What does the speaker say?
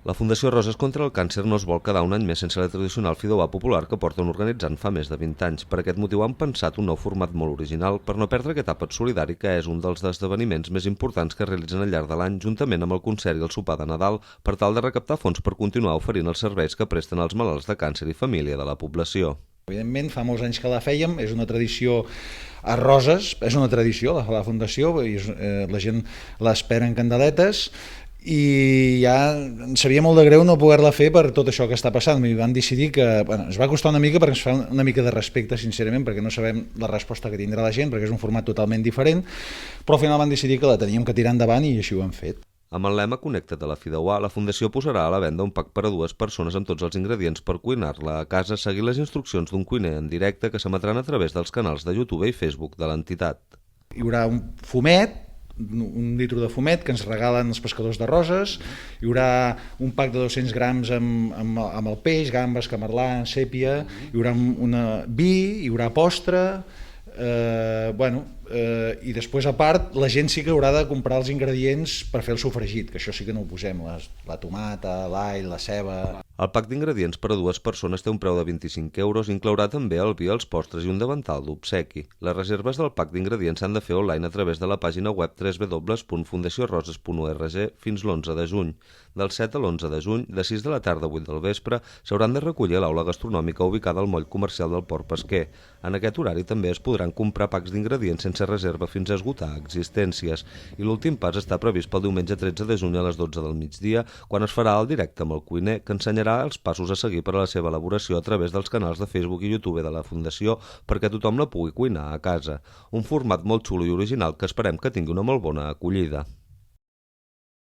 La Fundació Roses contra el Càncer no es vol quedar un any més sense la tradicional fideuà popular que porten organitzant fa més de 20 anys. Per aquest motiu han pensat un nou format molt original per no perdre aquest àpat solidari que és un dels esdeveniments més importants que es realitzen al llarg de l'any, juntament amb el concert i el sopar de Nadal, per tal de recaptar fons per continuar oferint els serveis que presten als malalts de càncer i família de la població. Evidentment, fa molts anys que la fèiem, és una tradició a Roses, és una tradició la Fundació, la gent l'espera en candeletes, i ja ens sabia molt de greu no poder-la fer per tot això que està passant. I vam decidir que, ens va costar una mica perquè ens fa una mica de respecte, sincerament, perquè no sabem la resposta que tindrà la gent, perquè és un format totalment diferent, però al final vam decidir que la teníem que tirar endavant i així ho hem fet. Amb el lema Connecta't a la Fideuà, la Fundació posarà a la venda un pack per a 2 persones amb tots els ingredients per cuinar-la a casa, seguint les instruccions d'un cuiner en directe que s'emetran a través dels canals de YouTube i Facebook de l'entitat. Hi haurà un fumet, un litro de fumet que ens regalen els pescadors de Roses, hi haurà un pack de 200 grams amb el peix, gambes, camarlà, sèpia, hi haurà vi, hi haurà postre, i després a part la gent sí que haurà de comprar els ingredients per fer el sofregit, que això sí que no ho posem, la tomata, l'all, la ceba. El pack d'ingredients per a 2 persones té un preu de 25 euros, inclourà també el vi, els postres i un davantal d'obsequi. Les reserves del pack d'ingredients s'han de fer online a través de la pàgina web www.fundacioroses.org fins l'11 de juny. Del 7 a l'11 de juny, de 6 de la tarda a 8 del vespre, s'hauran de recollir a l'aula gastronòmica ubicada al moll comercial del Port Pesquer. En aquest horari també es podran comprar packs d'ingredients sense reserva fins a esgotar existències. I l'últim pas està previst pel diumenge 13 de juny a les 12 del migdia, quan es farà el directe amb el cuiner, que ensenyarà els passos a seguir per a la seva elaboració a través dels canals de Facebook i YouTube de la Fundació perquè tothom la pugui cuinar a casa. Un format molt xulo i original que esperem que tingui una molt bona acollida.